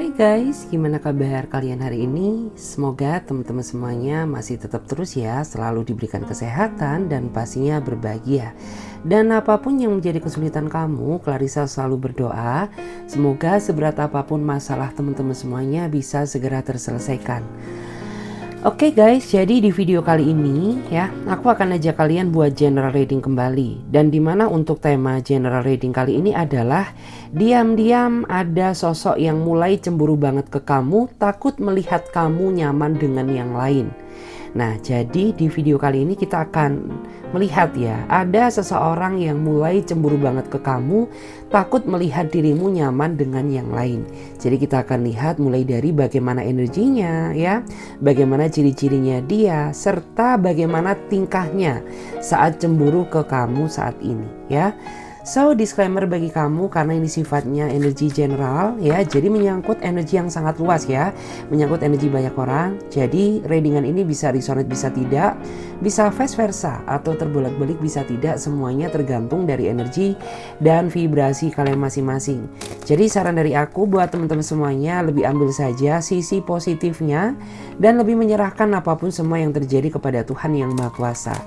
Hai guys, gimana kabar kalian hari ini? Semoga teman-teman semuanya masih tetap terus ya, selalu diberikan kesehatan dan pastinya berbahagia. Dan apapun yang menjadi kesulitan kamu, Clarissa selalu berdoa, semoga seberat apapun masalah teman-teman semuanya bisa segera terselesaikan. Oke guys, jadi di video kali ini ya, aku akan ajak kalian buat general reading kembali. Dan dimana untuk tema general reading kali ini adalah diam-diam ada sosok yang mulai cemburu banget ke kamu, takut melihat kamu nyaman dengan yang lain. Nah, jadi di video kali ini kita akan melihat ya, ada seseorang yang mulai cemburu banget ke kamu, takut melihat dirimu nyaman dengan yang lain. Jadi kita akan lihat mulai dari bagaimana energinya ya, bagaimana ciri-cirinya dia, serta bagaimana tingkahnya saat cemburu ke kamu saat ini ya. So, disclaimer bagi kamu karena ini sifatnya energi general ya, jadi menyangkut energi yang sangat luas ya, menyangkut energi banyak orang. Jadi readingan ini bisa resonate, bisa tidak, bisa vice versa atau terbolak-balik, bisa tidak, semuanya tergantung dari energi dan vibrasi kalian masing-masing. Jadi saran dari aku buat teman-teman semuanya, lebih ambil saja sisi positifnya dan lebih menyerahkan apapun semua yang terjadi kepada Tuhan yang Maha Kuasa.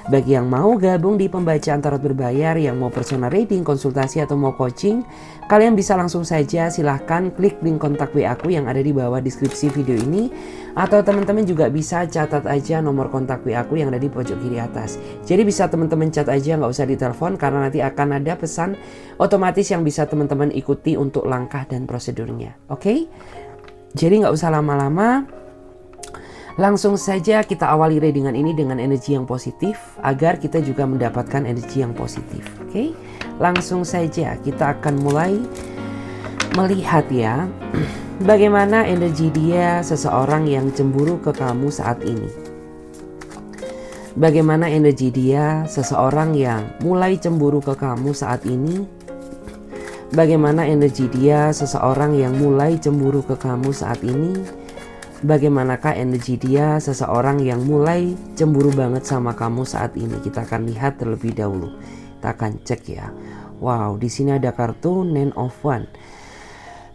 Bagi yang mau gabung di pembacaan tarot berbayar, yang mau personal reading, konsultasi atau mau coaching, kalian bisa langsung saja silahkan klik link kontak WA aku yang ada di bawah deskripsi video ini. Atau teman-teman juga bisa catat aja nomor kontak WA aku yang ada di pojok kiri atas. Jadi bisa teman-teman cat aja, nggak usah ditelepon karena nanti akan ada pesan otomatis yang bisa teman-teman ikuti untuk langkah dan prosedurnya. Oke? Jadi nggak usah lama-lama. Langsung saja kita awali readingan ini dengan energi yang positif agar kita juga mendapatkan energi yang positif. Oke? Langsung saja kita akan mulai melihat ya bagaimana energi dia seseorang yang cemburu ke kamu saat ini. Bagaimana energi dia seseorang yang mulai cemburu ke kamu saat ini. Bagaimana energi dia seseorang yang mulai cemburu ke kamu saat ini. Bagaimanakah energi dia seseorang yang mulai cemburu banget sama kamu saat ini? Kita akan lihat terlebih dahulu. Kita akan cek ya. Wow, di sini ada kartu Nine of Wands.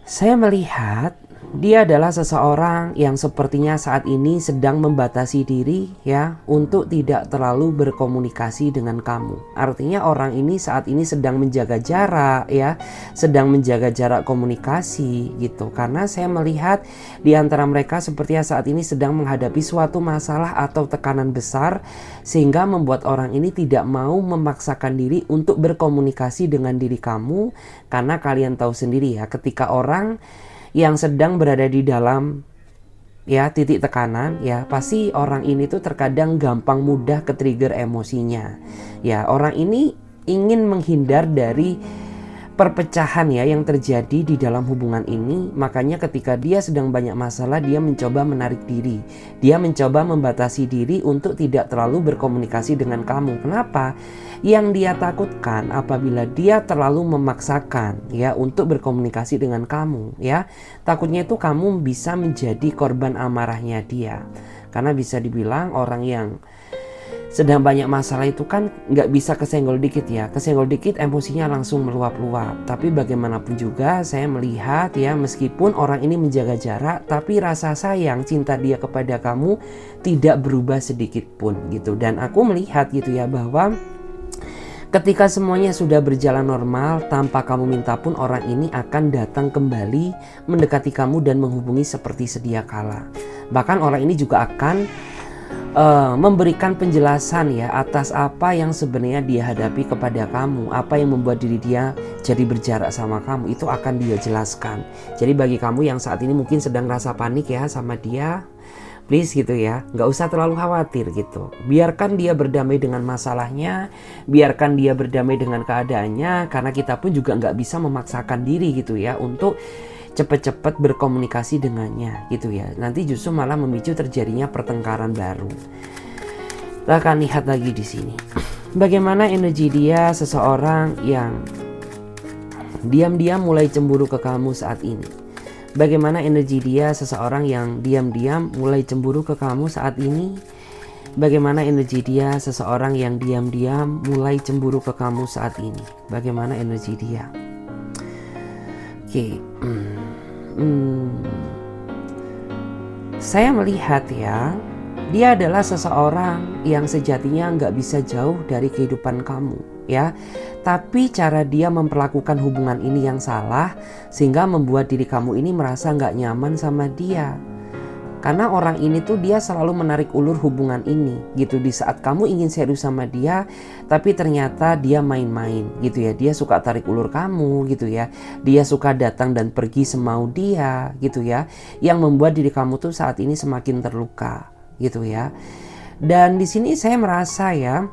Saya melihat dia adalah seseorang yang sepertinya saat ini sedang membatasi diri ya untuk tidak terlalu berkomunikasi dengan kamu. Artinya orang ini saat ini sedang menjaga jarak ya, sedang menjaga jarak komunikasi gitu. Karena saya melihat di antara mereka sepertinya saat ini sedang menghadapi suatu masalah atau tekanan besar sehingga membuat orang ini tidak mau memaksakan diri untuk berkomunikasi dengan diri kamu, karena kalian tahu sendiri ya, ketika orang yang sedang berada di dalam ya titik tekanan ya, pasti orang ini tuh terkadang gampang mudah ke trigger emosinya ya. Orang ini ingin menghindar dari perpecahan ya yang terjadi di dalam hubungan ini. Makanya ketika dia sedang banyak masalah, dia mencoba menarik diri, dia mencoba membatasi diri untuk tidak terlalu berkomunikasi dengan kamu. Kenapa? Yang dia takutkan apabila dia terlalu memaksakan ya untuk berkomunikasi dengan kamu ya, takutnya itu kamu bisa menjadi korban amarahnya dia. Karena bisa dibilang orang yang sedang banyak masalah itu kan nggak bisa kesenggol dikit ya, kesenggol dikit emosinya langsung meluap-luap. Tapi bagaimanapun juga saya melihat ya, meskipun orang ini menjaga jarak, tapi rasa sayang, cinta dia kepada kamu tidak berubah sedikit pun gitu. Dan aku melihat gitu ya, bahwa ketika semuanya sudah berjalan normal tanpa kamu minta pun, orang ini akan datang kembali mendekati kamu dan menghubungi seperti sedia kala. Bahkan orang ini juga akan memberikan penjelasan ya atas apa yang sebenarnya dia hadapi kepada kamu, apa yang membuat diri dia jadi berjarak sama kamu, itu akan dia jelaskan. Jadi bagi kamu yang saat ini mungkin sedang rasa panik ya sama dia, please gitu ya, nggak usah terlalu khawatir gitu. Biarkan dia berdamai dengan masalahnya, biarkan dia berdamai dengan keadaannya, karena kita pun juga nggak bisa memaksakan diri gitu ya untuk cepat-cepat berkomunikasi dengannya gitu ya. Nanti justru malah memicu terjadinya pertengkaran baru. Kita akan lihat lagi di sini. Bagaimana energi dia seseorang yang diam-diam mulai cemburu ke kamu saat ini. Bagaimana energi dia seseorang yang diam-diam mulai cemburu ke kamu saat ini. Bagaimana energi dia seseorang yang diam-diam mulai cemburu ke kamu saat ini. Bagaimana energi dia. Oke. Saya melihat ya, dia adalah seseorang yang sejatinya nggak bisa jauh dari kehidupan kamu ya. Tapi cara dia memperlakukan hubungan ini yang salah, sehingga membuat diri kamu ini merasa nggak nyaman sama dia. Karena orang ini tuh dia selalu menarik ulur hubungan ini gitu. Di saat kamu ingin serius sama dia, tapi ternyata dia main-main gitu ya. Dia suka tarik ulur kamu gitu ya. Dia suka datang dan pergi semau dia gitu ya. Yang membuat diri kamu tuh saat ini semakin terluka gitu ya. Dan di sini saya merasa ya,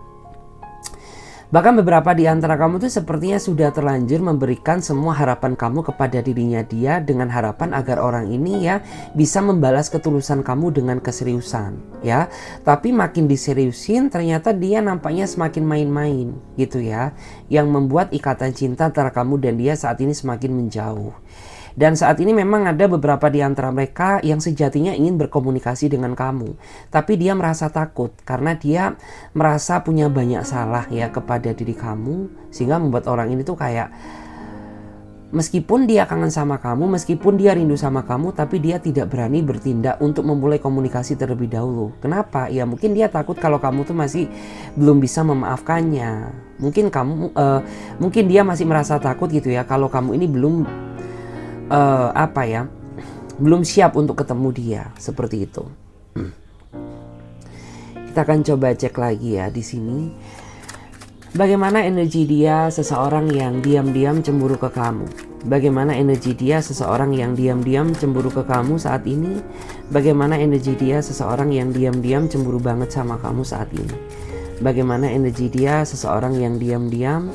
bahkan beberapa di antara kamu tuh sepertinya sudah terlanjur memberikan semua harapan kamu kepada dirinya dia, dengan harapan agar orang ini ya bisa membalas ketulusan kamu dengan keseriusan ya. Tapi makin diseriusin ternyata dia nampaknya semakin main-main gitu ya, yang membuat ikatan cinta antara kamu dan dia saat ini semakin menjauh. Dan saat ini memang ada beberapa di antara mereka yang sejatinya ingin berkomunikasi dengan kamu. Tapi dia merasa takut karena dia merasa punya banyak salah ya kepada diri kamu. Sehingga membuat orang ini tuh kayak, meskipun dia kangen sama kamu, meskipun dia rindu sama kamu, tapi dia tidak berani bertindak untuk memulai komunikasi terlebih dahulu. Kenapa? Ya mungkin dia takut kalau kamu tuh masih belum bisa memaafkannya. Mungkin dia masih merasa takut gitu ya, kalau kamu ini belum belum siap untuk ketemu dia, seperti itu. Kita akan coba cek lagi ya di sini. Bagaimana energi dia seseorang yang diam-diam cemburu ke kamu? Bagaimana energi dia seseorang yang diam-diam cemburu ke kamu saat ini? Bagaimana energi dia seseorang yang diam-diam cemburu banget sama kamu saat ini? Bagaimana energi dia seseorang yang diam-diam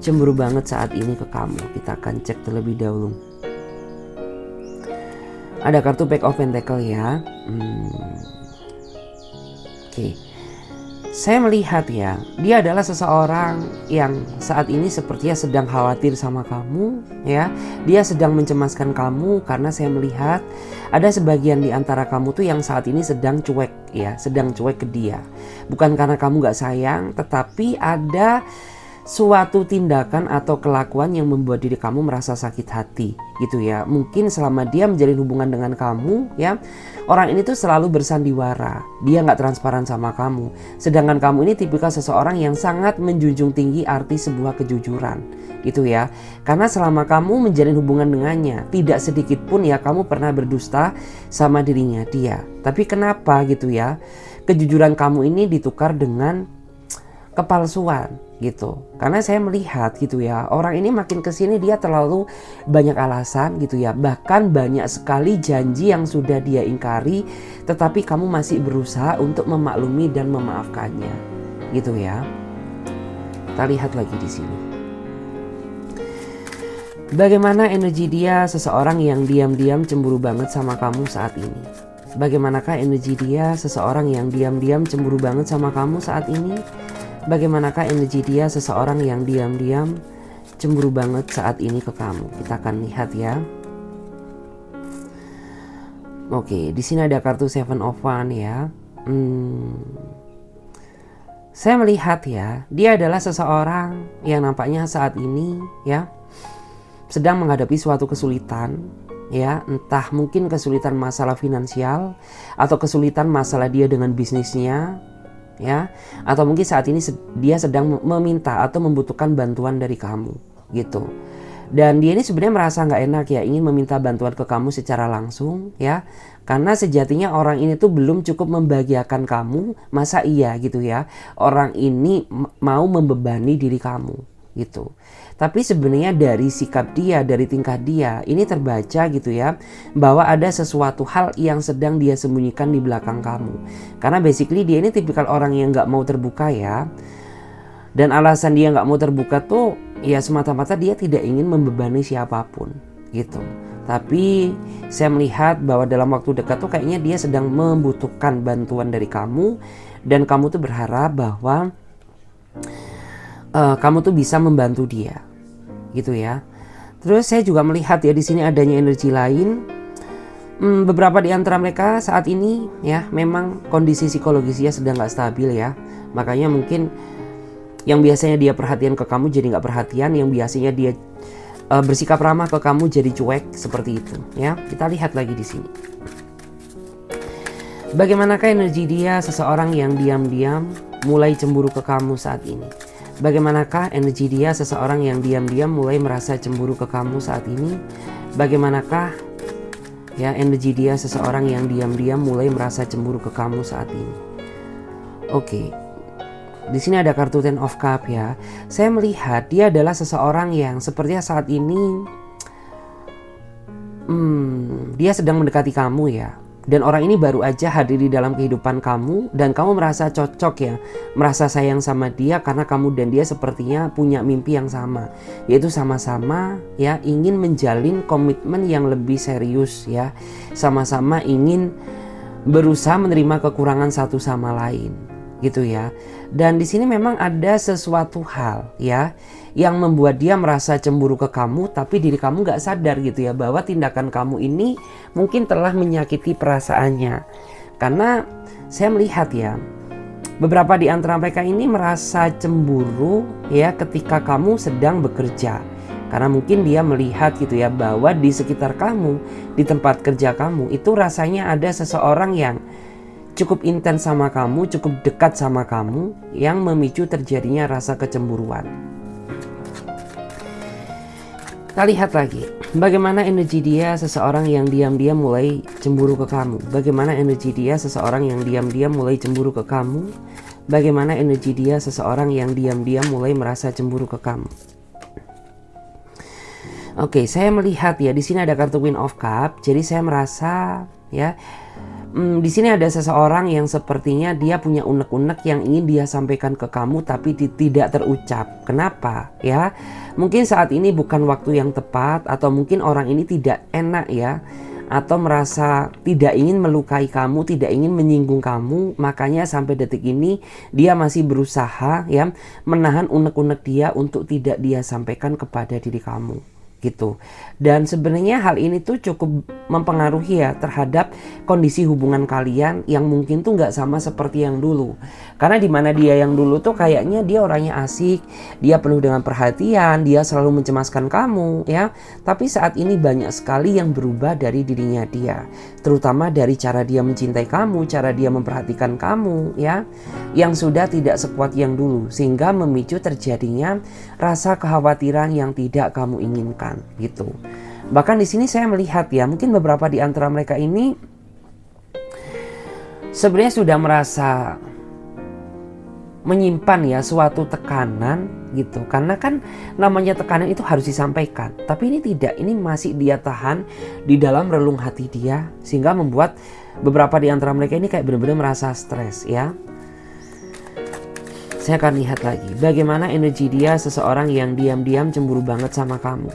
cemburu banget saat ini ke kamu? Kita akan cek terlebih dahulu. Ada kartu Pack of Pentacle ya. Oke. Saya melihat ya, dia adalah seseorang yang saat ini sepertinya sedang khawatir sama kamu ya. Dia sedang mencemaskan kamu karena saya melihat ada sebagian di antara kamu tuh yang saat ini sedang cuek ya, sedang cuek ke dia. Bukan karena kamu gak sayang, tetapi ada suatu tindakan atau kelakuan yang membuat diri kamu merasa sakit hati gitu ya. Mungkin selama dia menjalin hubungan dengan kamu ya, orang ini tuh selalu bersandiwara, dia nggak transparan sama kamu. Sedangkan kamu ini tipikal seseorang yang sangat menjunjung tinggi arti sebuah kejujuran gitu ya. Karena selama kamu menjalin hubungan dengannya, tidak sedikit pun ya kamu pernah berdusta sama dirinya dia. Tapi kenapa gitu ya, kejujuran kamu ini ditukar dengan kepalsuan gitu. Karena saya melihat gitu ya, orang ini makin kesini dia terlalu banyak alasan gitu ya. Bahkan banyak sekali janji yang sudah dia ingkari, tetapi kamu masih berusaha untuk memaklumi dan memaafkannya gitu ya. Kita lihat lagi di sini. Bagaimana energi dia seseorang yang diam-diam cemburu banget sama kamu saat ini? Bagaimanakah energi dia seseorang yang diam-diam cemburu banget sama kamu saat ini? Bagaimanakah energi dia seseorang yang diam-diam cemburu banget saat ini ke kamu? Kita akan lihat ya. Oke, di sini ada kartu Seven of Wands ya. Saya melihat ya, dia adalah seseorang yang nampaknya saat ini ya sedang menghadapi suatu kesulitan ya, entah mungkin kesulitan masalah finansial atau kesulitan masalah dia dengan bisnisnya ya, atau mungkin saat ini dia sedang meminta atau membutuhkan bantuan dari kamu gitu. Dan dia ini sebenarnya merasa nggak enak ya, ingin meminta bantuan ke kamu secara langsung ya, karena sejatinya orang ini tuh belum cukup membahagiakan kamu. Masa iya gitu ya, orang ini mau membebani diri kamu gitu. Tapi sebenarnya dari sikap dia, dari tingkah dia, ini terbaca gitu ya, bahwa ada sesuatu hal yang sedang dia sembunyikan di belakang kamu. Karena basically dia ini tipikal orang yang gak mau terbuka ya. Dan alasan dia gak mau terbuka tuh ya semata-mata dia tidak ingin membebani siapapun gitu. Tapi saya melihat bahwa dalam waktu dekat tuh kayaknya dia sedang membutuhkan bantuan dari kamu. Dan kamu tuh berharap bahwa kamu tuh bisa membantu dia, gitu ya. Terus saya juga melihat ya di sini adanya energi lain. Beberapa di antara mereka saat ini ya memang kondisi psikologisnya sedang nggak stabil ya. Makanya mungkin yang biasanya dia perhatian ke kamu jadi nggak perhatian, yang biasanya dia bersikap ramah ke kamu jadi cuek seperti itu ya. Kita lihat lagi di sini. Bagaimanakah energi dia seseorang yang diam-diam mulai cemburu ke kamu saat ini? Bagaimanakah energi dia seseorang yang diam-diam mulai merasa cemburu ke kamu saat ini? Bagaimanakah ya energi dia seseorang yang diam-diam mulai merasa cemburu ke kamu saat ini? Oke. Di sini ada kartu Ten of Cup ya. Saya melihat dia adalah seseorang yang sepertinya saat ini dia sedang mendekati kamu ya. Dan orang ini baru aja hadir di dalam kehidupan kamu dan kamu merasa cocok ya, merasa sayang sama dia karena kamu dan dia sepertinya punya mimpi yang sama, yaitu sama-sama ya ingin menjalin komitmen yang lebih serius ya, sama-sama ingin berusaha menerima kekurangan satu sama lain gitu ya. Dan di sini memang ada sesuatu hal ya yang membuat dia merasa cemburu ke kamu, tapi diri kamu gak sadar gitu ya bahwa tindakan kamu ini mungkin telah menyakiti perasaannya. Karena saya melihat ya beberapa di antara mereka ini merasa cemburu ya ketika kamu sedang bekerja. Karena mungkin dia melihat gitu ya bahwa di sekitar kamu, di tempat kerja kamu itu rasanya ada seseorang yang cukup intens sama kamu, cukup dekat sama kamu yang memicu terjadinya rasa kecemburuan. Kita lihat lagi, bagaimana energi dia seseorang yang diam-diam mulai cemburu ke kamu. Bagaimana energi dia seseorang yang diam-diam mulai cemburu ke kamu. Bagaimana energi dia seseorang yang diam-diam mulai merasa cemburu ke kamu. Oke, saya melihat ya di sini ada kartu Queen of Cup. Jadi saya merasa ya di sini ada seseorang yang sepertinya dia punya unek-unek yang ingin dia sampaikan ke kamu tapi tidak terucap. Kenapa ya? Mungkin saat ini bukan waktu yang tepat, atau mungkin orang ini tidak enak ya, atau merasa tidak ingin melukai kamu, tidak ingin menyinggung kamu, makanya sampai detik ini dia masih berusaha ya menahan unek-unek dia untuk tidak dia sampaikan kepada diri kamu gitu. Dan sebenarnya hal ini tuh cukup mempengaruhi ya terhadap kondisi hubungan kalian yang mungkin tuh nggak sama seperti yang dulu. Karena dimana dia yang dulu tuh kayaknya dia orangnya asik, dia penuh dengan perhatian, dia selalu mencemaskan kamu ya. Tapi saat ini banyak sekali yang berubah dari dirinya dia, terutama dari cara dia mencintai kamu, cara dia memperhatikan kamu ya, yang sudah tidak sekuat yang dulu, sehingga memicu terjadinya rasa kekhawatiran yang tidak kamu inginkan gitu. Bahkan di sini saya melihat ya, mungkin beberapa di antara mereka ini sebenarnya sudah merasa menyimpan ya suatu tekanan gitu. Karena kan namanya tekanan itu harus disampaikan, tapi ini tidak, ini masih dia tahan di dalam relung hati dia, sehingga membuat beberapa di antara mereka ini kayak benar-benar merasa stres ya. Saya akan lihat lagi bagaimana energi dia seseorang yang diam-diam cemburu banget sama kamu.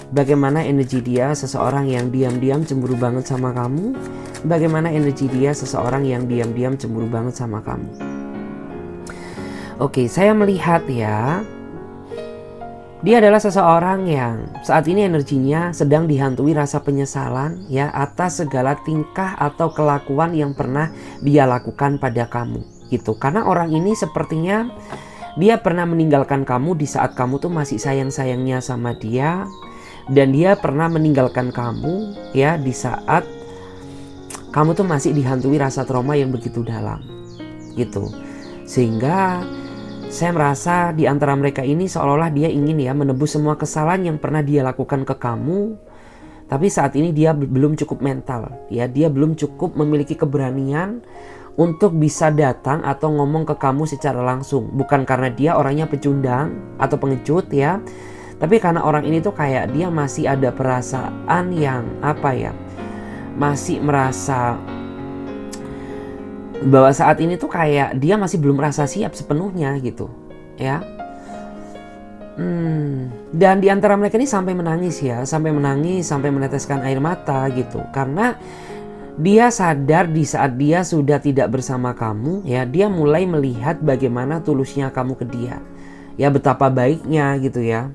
Bagaimana energi dia seseorang yang diam-diam cemburu banget sama kamu. Bagaimana energi dia seseorang yang diam-diam cemburu banget sama kamu. Oke, saya melihat ya, dia adalah seseorang yang saat ini energinya sedang dihantui rasa penyesalan ya atas segala tingkah atau kelakuan yang pernah dia lakukan pada kamu gitu. Karena orang ini sepertinya dia pernah meninggalkan kamu di saat kamu tuh masih sayang-sayangnya sama dia, dan dia pernah meninggalkan kamu ya di saat kamu tuh masih dihantui rasa trauma yang begitu dalam gitu. Sehingga saya merasa di antara mereka ini seolah-olah dia ingin ya menebus semua kesalahan yang pernah dia lakukan ke kamu. Tapi saat ini dia belum cukup mental ya, dia belum cukup memiliki keberanian untuk bisa datang atau ngomong ke kamu secara langsung. Bukan karena dia orangnya pecundang atau pengecut ya, tapi karena orang ini tuh kayak dia masih ada perasaan yang apa ya, masih merasa bahwa saat ini tuh kayak dia masih belum merasa siap sepenuhnya gitu ya. Dan di antara mereka ini sampai menangis ya, sampai menangis, sampai meneteskan air mata gitu. Karena dia sadar di saat dia sudah tidak bersama kamu ya, dia mulai melihat bagaimana tulusnya kamu ke dia. Ya betapa baiknya gitu ya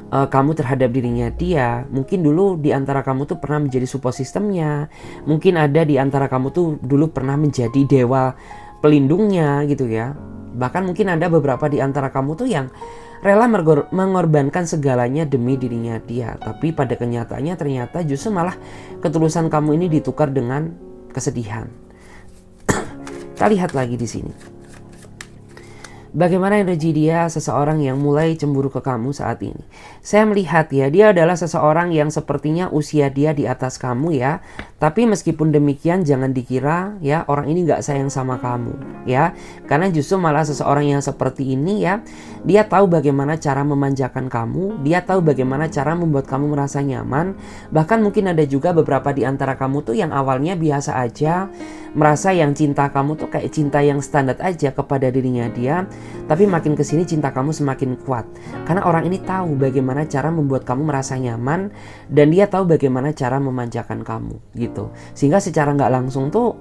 kamu terhadap dirinya dia. Mungkin dulu di antara kamu tuh pernah menjadi support sistemnya. Mungkin ada di antara kamu tuh dulu pernah menjadi dewa pelindungnya gitu ya. Bahkan mungkin ada beberapa di antara kamu tuh yang rela mengorbankan segalanya demi dirinya dia. Tapi pada kenyataannya ternyata justru malah ketulusan kamu ini ditukar dengan kesedihan. Kita lihat lagi di sini. Bagaimana energi dia seseorang yang mulai cemburu ke kamu saat ini. Saya melihat ya, dia adalah seseorang yang sepertinya usia dia di atas kamu ya. Tapi meskipun demikian jangan dikira ya orang ini gak sayang sama kamu ya. Karena justru malah seseorang yang seperti ini ya, dia tahu bagaimana cara memanjakan kamu. Dia tahu bagaimana cara membuat kamu merasa nyaman. Bahkan mungkin ada juga beberapa di antara kamu tuh yang awalnya biasa aja, merasa yang cinta kamu tuh kayak cinta yang standar aja kepada dirinya dia. Tapi makin kesini cinta kamu semakin kuat. Karena orang ini tahu bagaimana cara membuat kamu merasa nyaman. Dan dia tahu bagaimana cara memanjakan kamu gitu. Sehingga secara nggak langsung tuh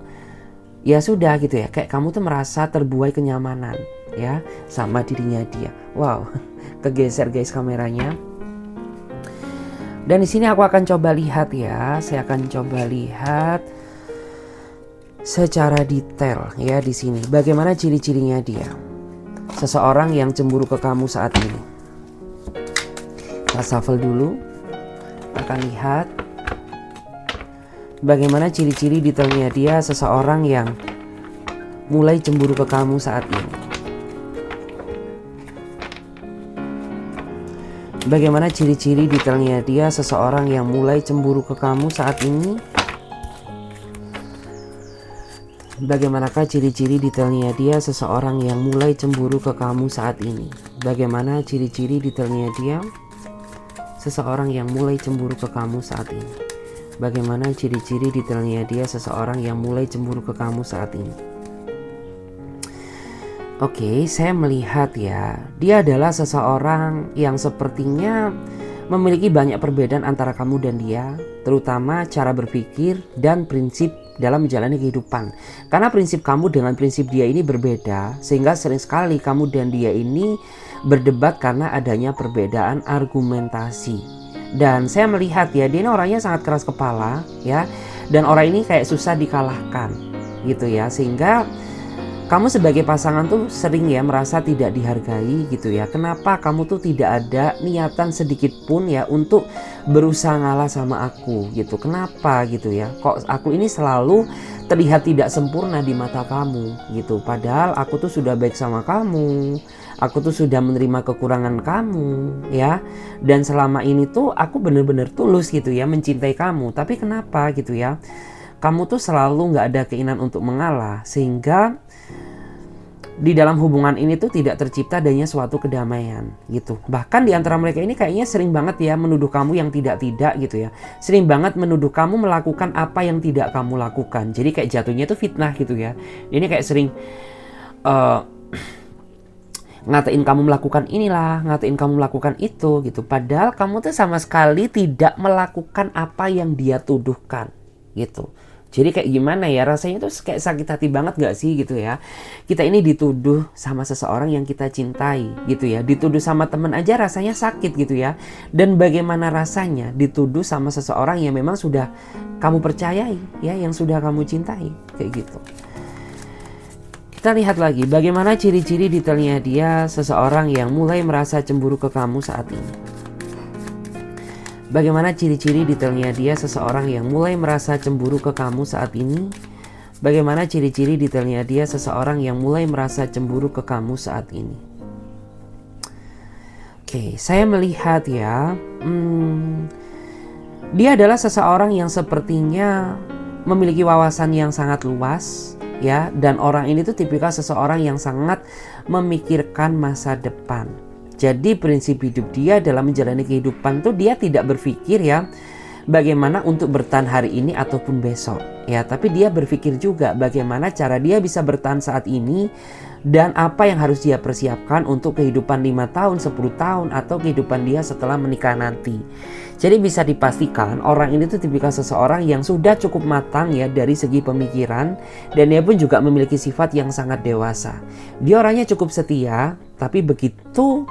ya sudah gitu ya, kayak kamu tuh merasa terbuai kenyamanan ya sama dirinya dia. Wow, kegeser guys kameranya. Dan di sini aku akan coba lihat ya. Saya akan coba lihat secara detail ya di sini. Bagaimana ciri-cirinya dia. Seseorang yang cemburu ke kamu saat ini. Kita shuffle dulu. Kita akan lihat bagaimana ciri-ciri detailnya dia seseorang yang mulai cemburu ke kamu saat ini. Bagaimana ciri-ciri detailnya dia seseorang yang mulai cemburu ke kamu saat ini. Bagaimanakah ciri-ciri detailnya dia seseorang yang mulai cemburu ke kamu saat ini? Bagaimana ciri-ciri detailnya dia seseorang yang mulai cemburu ke kamu saat ini? Bagaimana ciri-ciri detailnya dia seseorang yang mulai cemburu ke kamu saat ini? Oke, saya melihat ya, dia adalah seseorang yang sepertinya memiliki banyak perbedaan antara kamu dan dia, terutama cara berpikir dan prinsip dalam menjalani kehidupan. Karena prinsip kamu dengan prinsip dia ini berbeda, sehingga sering sekali kamu dan dia ini berdebat karena adanya perbedaan argumentasi. Dan saya melihat ya, dia ini orangnya sangat keras kepala ya, dan orang ini kayak susah dikalahkan gitu ya, sehingga kamu sebagai pasangan tuh sering ya merasa tidak dihargai gitu ya. Kenapa kamu tuh tidak ada niatan sedikit pun ya untuk berusaha ngalah sama aku gitu. Kenapa gitu ya. Kok aku ini selalu terlihat tidak sempurna di mata kamu gitu. Padahal aku tuh sudah baik sama kamu. Aku tuh sudah menerima kekurangan kamu ya. Dan selama ini tuh aku bener-bener tulus gitu ya mencintai kamu. Tapi kenapa gitu ya. Kamu tuh selalu gak ada keinginan untuk mengalah. Sehingga di dalam hubungan ini tuh tidak tercipta adanya suatu kedamaian gitu. Bahkan di antara mereka ini kayaknya sering banget ya menuduh kamu yang tidak-tidak gitu ya. Sering banget menuduh kamu melakukan apa yang tidak kamu lakukan. Jadi kayak jatuhnya itu fitnah gitu ya. Ini kayak sering ngatain kamu melakukan inilah, ngatain kamu melakukan itu gitu. Padahal kamu tuh sama sekali tidak melakukan apa yang dia tuduhkan gitu. Jadi kayak gimana ya, rasanya tuh kayak sakit hati banget gak sih gitu ya. Kita ini dituduh sama seseorang yang kita cintai gitu ya. Dituduh sama temen aja rasanya sakit gitu ya. Dan bagaimana rasanya dituduh sama seseorang yang memang sudah kamu percayai ya, yang sudah kamu cintai kayak gitu. Kita lihat lagi bagaimana ciri-ciri detailnya dia seseorang yang mulai merasa cemburu ke kamu saat ini. Bagaimana ciri-ciri detailnya dia seseorang yang mulai merasa cemburu ke kamu saat ini? Bagaimana ciri-ciri detailnya dia seseorang yang mulai merasa cemburu ke kamu saat ini? Oke, saya melihat ya, dia adalah seseorang yang sepertinya memiliki wawasan yang sangat luas ya, dan orang ini tuh tipikal seseorang yang sangat memikirkan masa depan. Jadi prinsip hidup dia dalam menjalani kehidupan tuh dia tidak berpikir ya bagaimana untuk bertahan hari ini ataupun besok ya, tapi dia berpikir juga bagaimana cara dia bisa bertahan saat ini dan apa yang harus dia persiapkan untuk kehidupan 5 tahun, 10 tahun atau kehidupan dia setelah menikah nanti. Jadi bisa dipastikan orang ini tuh tipikal seseorang yang sudah cukup matang ya dari segi pemikiran, dan dia pun juga memiliki sifat yang sangat dewasa. Dia orangnya cukup setia, tapi begitu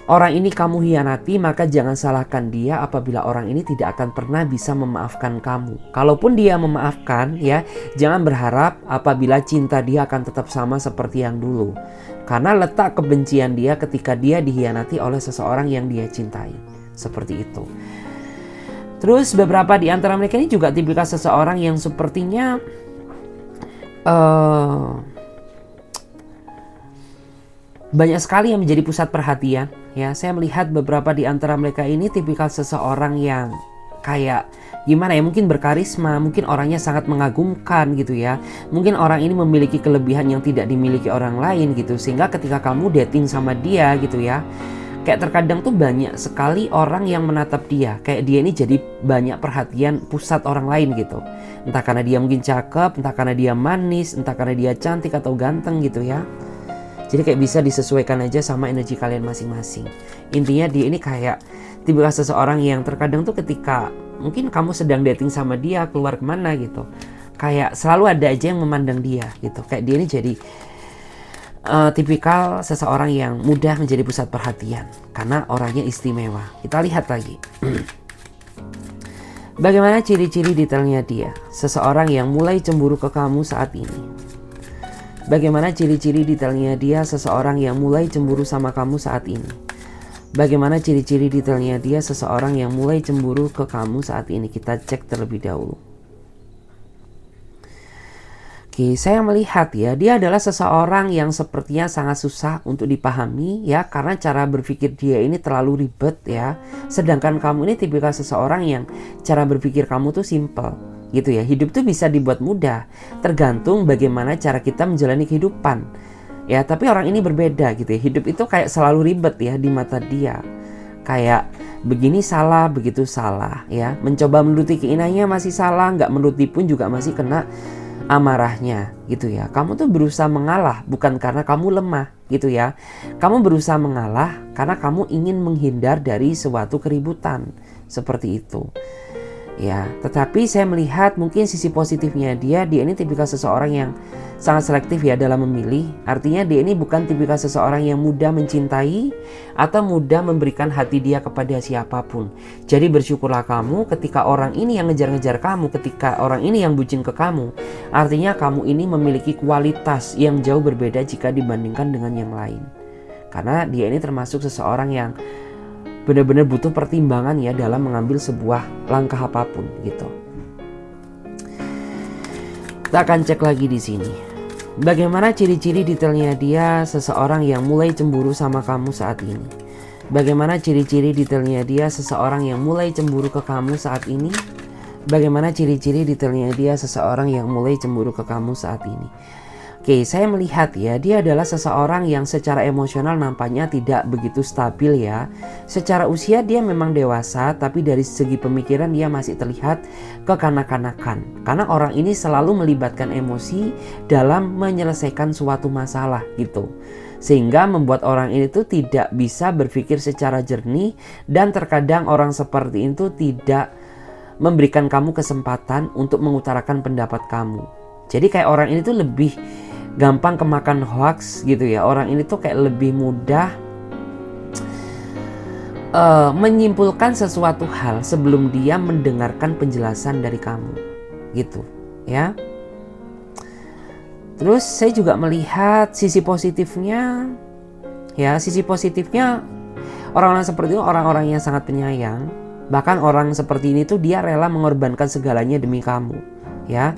orang ini kamu hianati, maka jangan salahkan dia apabila orang ini tidak akan pernah bisa memaafkan kamu. Kalaupun dia memaafkan ya, jangan berharap apabila cinta dia akan tetap sama seperti yang dulu. Karena letak kebencian dia ketika dia dihianati oleh seseorang yang dia cintai. Seperti itu. Terus beberapa di antara mereka ini juga tipikal seseorang yang sepertinya banyak sekali yang menjadi pusat perhatian. Ya, saya melihat beberapa di antara mereka ini tipikal seseorang yang kayak gimana ya, mungkin berkarisma, mungkin orangnya sangat mengagumkan gitu ya. Mungkin orang ini memiliki kelebihan yang tidak dimiliki orang lain gitu. Sehingga ketika kamu dating sama dia gitu ya, kayak terkadang tuh banyak sekali orang yang menatap dia. Kayak dia ini jadi banyak perhatian pusat orang lain gitu. Entah karena dia mungkin cakep, entah karena dia manis, entah karena dia cantik atau ganteng gitu ya. Jadi kayak bisa disesuaikan aja sama energi kalian masing-masing. Intinya dia ini kayak tipikal seseorang yang terkadang tuh ketika mungkin kamu sedang dating sama dia, keluar kemana gitu, kayak selalu ada aja yang memandang dia gitu. Kayak dia ini jadi tipikal seseorang yang mudah menjadi pusat perhatian karena orangnya istimewa. Kita lihat lagi. Bagaimana ciri-ciri detailnya dia? Seseorang yang mulai cemburu ke kamu saat ini. Bagaimana ciri-ciri detailnya dia? Seseorang yang mulai cemburu sama kamu saat ini. Bagaimana ciri-ciri detailnya dia? Seseorang yang mulai cemburu ke kamu saat ini. Kita cek terlebih dahulu. Oke, saya melihat ya, dia adalah seseorang yang sepertinya sangat susah untuk dipahami ya, karena cara berpikir dia ini terlalu ribet ya. Sedangkan kamu ini tipikal seseorang yang cara berpikir kamu tuh simple. Gitu ya, hidup tuh bisa dibuat mudah, tergantung bagaimana cara kita menjalani kehidupan ya. Tapi orang ini berbeda gitu ya, hidup itu kayak selalu ribet ya di mata dia, kayak begini salah, begitu salah ya. Mencoba menuruti keinginannya masih salah, nggak menuruti pun juga masih kena amarahnya gitu ya. Kamu tuh berusaha mengalah bukan karena kamu lemah gitu ya. Kamu berusaha mengalah karena kamu ingin menghindar dari suatu keributan seperti itu. Ya, tetapi saya melihat mungkin sisi positifnya dia ini tipikal seseorang yang sangat selektif ya dalam memilih. Artinya dia ini bukan tipikal seseorang yang mudah mencintai atau mudah memberikan hati dia kepada siapapun. Jadi bersyukurlah kamu ketika orang ini yang ngejar-ngejar kamu, ketika orang ini yang bucin ke kamu. Artinya kamu ini memiliki kualitas yang jauh berbeda jika dibandingkan dengan yang lain. Karena dia ini termasuk seseorang yang benar-benar butuh pertimbangan ya dalam mengambil sebuah langkah apapun gitu. Kita akan cek lagi di sini. Bagaimana ciri-ciri detailnya dia? Seseorang yang mulai cemburu sama kamu saat ini. Bagaimana ciri-ciri detailnya dia? Seseorang yang mulai cemburu ke kamu saat ini. Bagaimana ciri-ciri detailnya dia? Seseorang yang mulai cemburu ke kamu saat ini. Oke, saya melihat ya, dia adalah seseorang yang secara emosional nampaknya tidak begitu stabil ya. Secara usia dia memang dewasa, tapi dari segi pemikiran dia masih terlihat kekanak-kanakan. Karena orang ini selalu melibatkan emosi dalam menyelesaikan suatu masalah gitu. Sehingga membuat orang ini tuh tidak bisa berpikir secara jernih, dan terkadang orang seperti itu tidak memberikan kamu kesempatan untuk mengutarakan pendapat kamu. Jadi kayak orang ini tuh lebih gampang kemakan hoax gitu ya. Orang ini tuh kayak lebih mudah menyimpulkan sesuatu hal sebelum dia mendengarkan penjelasan dari kamu gitu ya. Terus saya juga melihat sisi positifnya ya. Sisi positifnya orang-orang seperti itu orang-orang yang sangat penyayang. Bahkan orang seperti ini tuh dia rela mengorbankan segalanya demi kamu ya.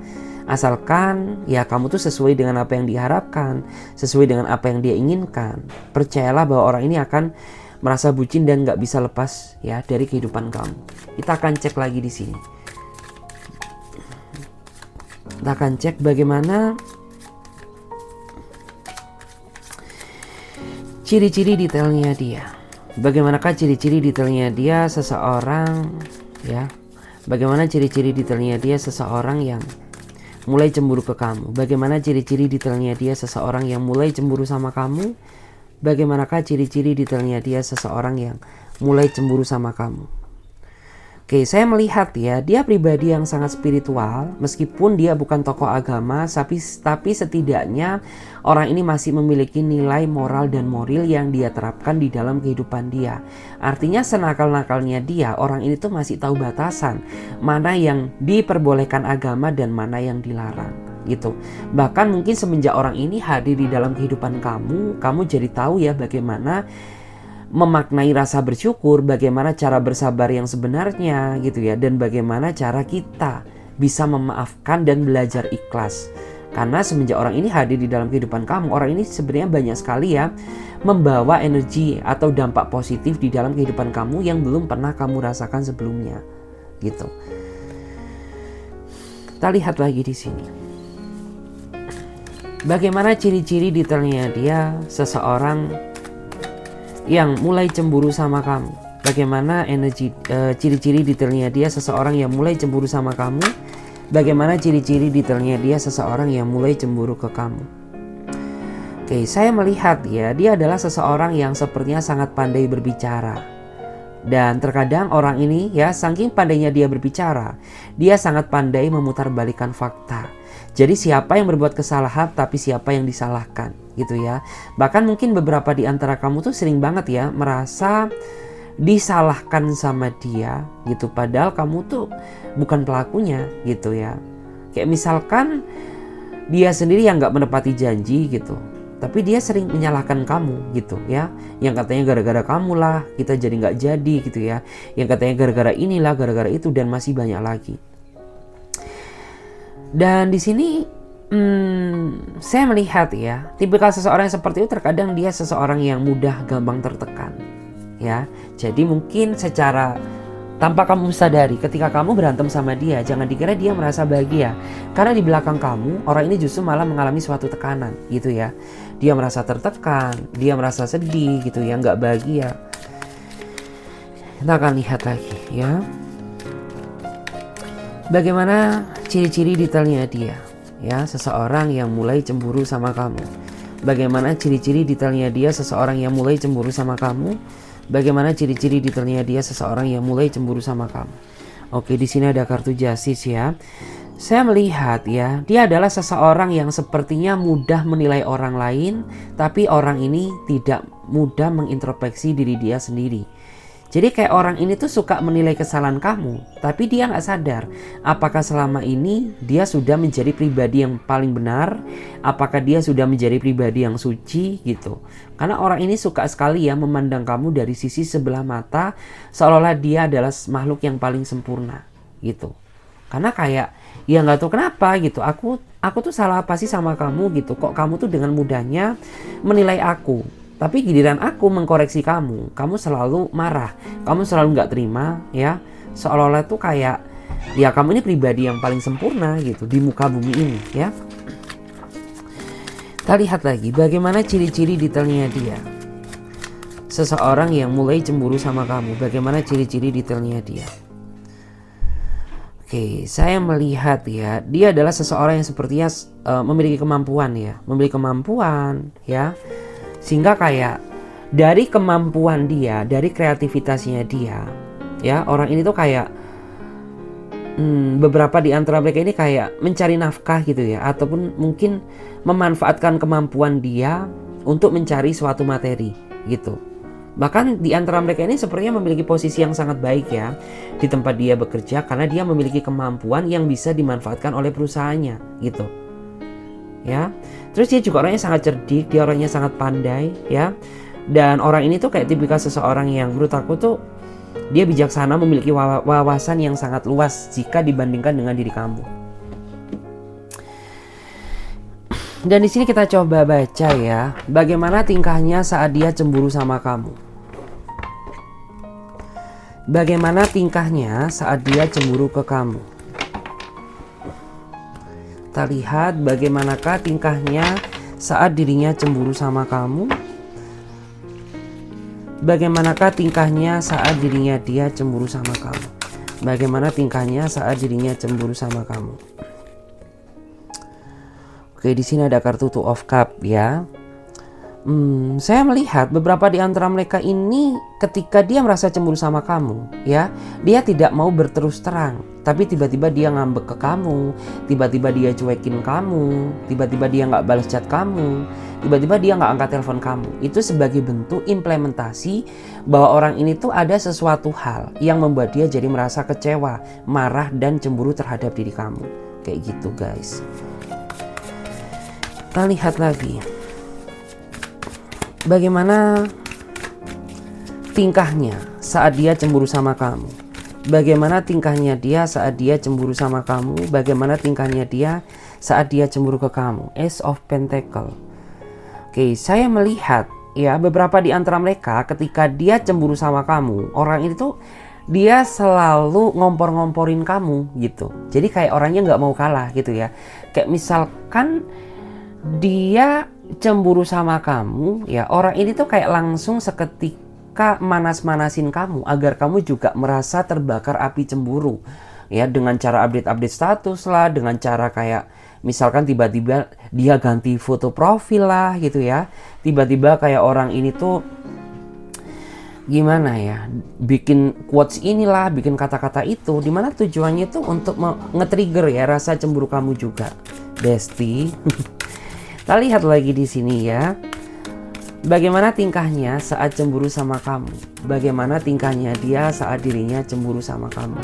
Asalkan ya kamu tuh sesuai dengan apa yang diharapkan, sesuai dengan apa yang dia inginkan. Percayalah bahwa orang ini akan merasa bucin dan gak bisa lepas ya dari kehidupan kamu. Kita akan cek lagi di sini. Kita akan cek bagaimana ciri-ciri detailnya dia. Bagaimanakah ciri-ciri detailnya dia seseorang ya? Bagaimana ciri-ciri detailnya dia seseorang yang mulai cemburu ke kamu? Bagaimana ciri-ciri detailnya dia seseorang yang mulai cemburu sama kamu? Bagaimanakah ciri-ciri detailnya dia seseorang yang mulai cemburu sama kamu? Oke, saya melihat ya, dia pribadi yang sangat spiritual, meskipun dia bukan tokoh agama, tapi setidaknya orang ini masih memiliki nilai moral dan moral yang dia terapkan di dalam kehidupan dia. Artinya senakal-nakalnya dia, orang ini tuh masih tahu batasan, mana yang diperbolehkan agama dan mana yang dilarang gitu. Bahkan mungkin semenjak orang ini hadir di dalam kehidupan kamu jadi tahu ya bagaimana memaknai rasa bersyukur, bagaimana cara bersabar yang sebenarnya gitu ya, dan bagaimana cara kita bisa memaafkan dan belajar ikhlas. Karena semenjak orang ini hadir di dalam kehidupan kamu, orang ini sebenarnya banyak sekali ya membawa energi atau dampak positif di dalam kehidupan kamu yang belum pernah kamu rasakan sebelumnya gitu. Kita lihat lagi di sini. Bagaimana ciri-ciri detailnya dia seseorang yang mulai cemburu sama kamu. Bagaimana ciri-ciri detailnya dia seseorang yang mulai cemburu sama kamu. Bagaimana ciri-ciri detailnya dia seseorang yang mulai cemburu ke kamu. Oke, saya melihat ya, dia adalah seseorang yang sepertinya sangat pandai berbicara. Dan terkadang orang ini ya, saking pandainya dia berbicara, dia sangat pandai memutarbalikkan fakta. Jadi siapa yang berbuat kesalahan tapi siapa yang disalahkan gitu ya. Bahkan mungkin beberapa di antara kamu tuh sering banget ya merasa disalahkan sama dia gitu, padahal kamu tuh bukan pelakunya gitu ya. Kayak misalkan dia sendiri yang gak menepati janji gitu, tapi dia sering menyalahkan kamu gitu ya. Yang katanya gara-gara kamu lah kita jadi gak jadi gitu ya. Yang katanya gara-gara inilah, gara-gara itu, dan masih banyak lagi. Dan di sini saya melihat ya, tipikal seseorang yang seperti itu terkadang dia seseorang yang mudah gampang tertekan ya. Jadi mungkin secara tanpa kamu sadari ketika kamu berantem sama dia, jangan dikira dia merasa bahagia, karena di belakang kamu orang ini justru malah mengalami suatu tekanan gitu ya. Dia merasa tertekan, dia merasa sedih gitu ya, nggak bahagia. Kita akan lihat lagi ya, bagaimana ciri-ciri detailnya dia ya, seseorang yang mulai cemburu sama kamu. Bagaimana ciri-ciri detailnya dia seseorang yang mulai cemburu sama kamu. Bagaimana ciri-ciri detailnya dia seseorang yang mulai cemburu sama kamu. Oke, di sini ada kartu Justice ya. Saya melihat ya, dia adalah seseorang yang sepertinya mudah menilai orang lain, tapi orang ini tidak mudah mengintrospeksi diri dia sendiri. Jadi kayak orang ini tuh suka menilai kesalahan kamu, tapi dia nggak sadar apakah selama ini dia sudah menjadi pribadi yang paling benar, apakah dia sudah menjadi pribadi yang suci gitu. Karena orang ini suka sekali ya memandang kamu dari sisi sebelah mata, seolah-olah dia adalah makhluk yang paling sempurna gitu. Karena kayak ya nggak tahu kenapa gitu, aku tuh salah apa sih sama kamu gitu, kok kamu tuh dengan mudahnya menilai aku. Tapi giliran aku mengkoreksi kamu selalu marah, kamu selalu nggak terima ya, seolah-olah tuh kayak ya kamu ini pribadi yang paling sempurna gitu di muka bumi ini ya. Kita lihat lagi bagaimana ciri-ciri detailnya dia, seseorang yang mulai cemburu sama kamu. Bagaimana ciri-ciri detailnya dia. Oke, saya melihat ya, dia adalah seseorang yang sepertinya memiliki kemampuan ya, sehingga kayak dari kemampuan dia, dari kreativitasnya dia ya, orang ini tuh kayak beberapa di antara mereka ini kayak mencari nafkah gitu ya, ataupun mungkin memanfaatkan kemampuan dia untuk mencari suatu materi gitu. Bahkan di antara mereka ini sepertinya memiliki posisi yang sangat baik ya di tempat dia bekerja, karena dia memiliki kemampuan yang bisa dimanfaatkan oleh perusahaannya gitu ya. Terus dia juga orangnya sangat cerdik, dia orangnya sangat pandai ya. Dan orang ini tuh kayak tipikal seseorang yang menurut aku tuh dia bijaksana, memiliki wawasan yang sangat luas jika dibandingkan dengan diri kamu. Dan di sini kita coba baca ya, bagaimana tingkahnya saat dia cemburu sama kamu. Bagaimana tingkahnya saat dia cemburu ke kamu. Kita lihat bagaimanakah tingkahnya saat dirinya cemburu sama kamu. Bagaimanakah tingkahnya saat dirinya dia cemburu sama kamu. Bagaimana tingkahnya saat dirinya cemburu sama kamu. Oke, di sini ada kartu Two of Cup ya. Saya melihat beberapa di antara mereka ini ketika dia merasa cemburu sama kamu, ya, dia tidak mau berterus terang, tapi tiba-tiba dia ngambek ke kamu, tiba-tiba dia cuekin kamu, tiba-tiba dia nggak balas chat kamu, tiba-tiba dia nggak angkat telepon kamu. Itu sebagai bentuk implementasi bahwa orang ini tuh ada sesuatu hal yang membuat dia jadi merasa kecewa, marah, dan cemburu terhadap diri kamu. Kayak gitu, guys. Kita lihat lagi bagaimana tingkahnya saat dia cemburu sama kamu. Bagaimana tingkahnya dia saat dia cemburu sama kamu. Bagaimana tingkahnya dia saat dia cemburu ke kamu. Ace of Pentacle. Oke, saya melihat ya beberapa di antara mereka ketika dia cemburu sama kamu, orang ini tuh dia selalu ngompor-ngomporin kamu gitu. Jadi kayak orangnya nggak mau kalah gitu ya. Kayak misalkan dia cemburu sama kamu, ya orang ini tuh kayak langsung seketika manas-manasin kamu agar kamu juga merasa terbakar api cemburu, ya, dengan cara update status lah, dengan cara kayak misalkan tiba-tiba dia ganti foto profil lah gitu ya, tiba-tiba kayak orang ini tuh gimana ya, bikin quotes inilah, bikin kata-kata itu, dimana tujuannya tuh untuk nge-trigger ya rasa cemburu kamu juga, Besti. Kita lihat lagi di sini ya. Bagaimana tingkahnya saat cemburu sama kamu? Bagaimana tingkahnya dia saat dirinya cemburu sama kamu?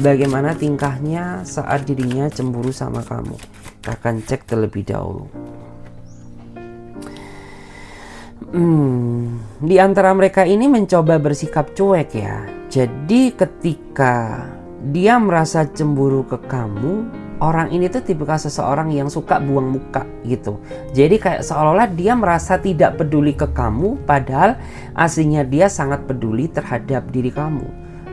Bagaimana tingkahnya saat dirinya cemburu sama kamu? Kita akan cek terlebih dahulu. Di antara mereka ini mencoba bersikap cuek ya. Jadi ketika dia merasa cemburu ke kamu, orang ini tuh tipikal seseorang yang suka buang muka gitu. Jadi kayak seolah-olah dia merasa tidak peduli ke kamu, padahal aslinya dia sangat peduli terhadap diri kamu.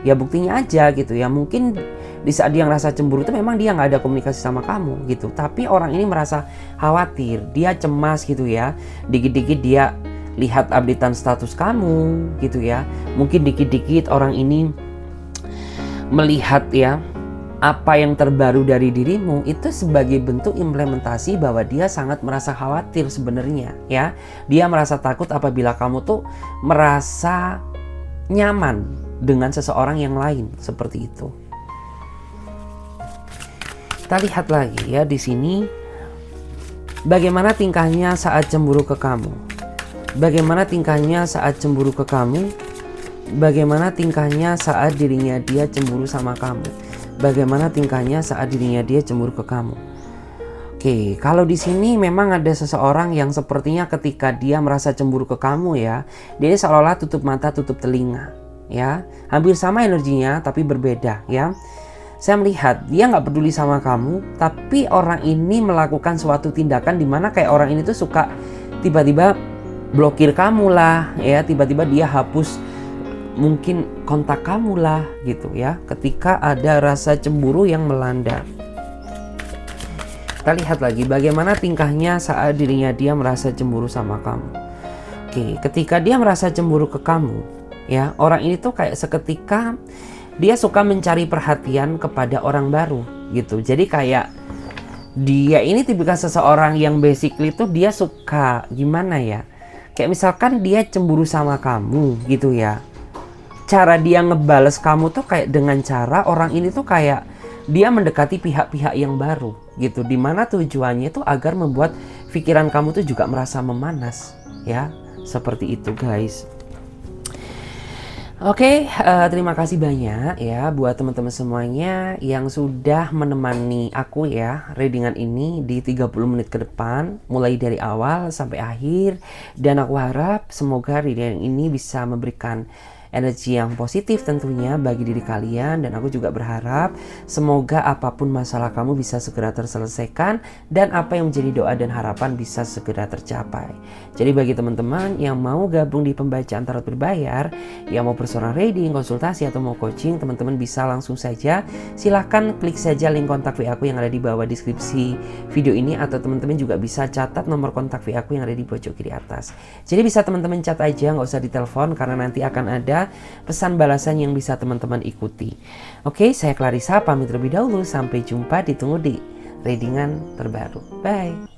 Ya buktinya aja gitu ya, mungkin di saat dia ngerasa cemburu itu memang dia nggak ada komunikasi sama kamu gitu. Tapi orang ini merasa khawatir, dia cemas gitu ya. Dikit-dikit dia lihat updatean status kamu gitu ya. Mungkin dikit-dikit orang ini melihat ya apa yang terbaru dari dirimu, itu sebagai bentuk implementasi bahwa dia sangat merasa khawatir sebenarnya ya. Dia merasa takut apabila kamu tuh merasa nyaman dengan seseorang yang lain seperti itu. Kita lihat lagi ya di sini bagaimana tingkahnya saat cemburu ke kamu. Bagaimana tingkahnya saat cemburu ke kamu. Bagaimana tingkahnya saat dirinya dia cemburu sama kamu. Bagaimana tingkahnya saat dirinya dia cemburu ke kamu. Oke, kalau di sini memang ada seseorang yang sepertinya ketika dia merasa cemburu ke kamu ya, dia seolah-olah tutup mata, tutup telinga, ya. Hampir sama energinya tapi berbeda, ya. Saya melihat dia nggak peduli sama kamu, tapi orang ini melakukan suatu tindakan di mana kayak orang ini tuh suka tiba-tiba blokir kamu lah, ya. Tiba-tiba dia hapus mungkin kontak kamu lah gitu ya, ketika ada rasa cemburu yang melanda. Kita lihat lagi bagaimana tingkahnya saat dirinya dia merasa cemburu sama kamu. Oke, ketika dia merasa cemburu ke kamu ya, orang ini tuh kayak seketika dia suka mencari perhatian kepada orang baru gitu. Jadi kayak dia ini tipikal seseorang yang basically tuh dia suka gimana ya, kayak misalkan dia cemburu sama kamu gitu ya, cara dia ngebales kamu tuh kayak dengan cara orang ini tuh kayak dia mendekati pihak-pihak yang baru gitu, dimana tujuannya tuh agar membuat pikiran kamu tuh juga merasa memanas ya, seperti itu guys. Oke, terima kasih banyak ya buat teman-teman semuanya yang sudah menemani aku ya readingan ini di 30 menit ke depan, mulai dari awal sampai akhir, dan aku harap semoga readingan ini bisa memberikan energi yang positif tentunya bagi diri kalian, dan aku juga berharap semoga apapun masalah kamu bisa segera terselesaikan dan apa yang menjadi doa dan harapan bisa segera tercapai. Jadi bagi teman-teman yang mau gabung di pembacaan tarot berbayar, yang mau personal reading, konsultasi atau mau coaching, teman-teman bisa langsung saja silahkan klik saja link kontak WA aku yang ada di bawah deskripsi video ini, atau teman-teman juga bisa catat nomor kontak WA aku yang ada di pojok kiri atas. Jadi bisa teman-teman cat aja, nggak usah ditelepon karena nanti akan ada pesan balasan yang bisa teman-teman ikuti. Oke, saya Clarissa pamit terlebih dahulu. Sampai jumpa, ditunggu di readingan terbaru. Bye.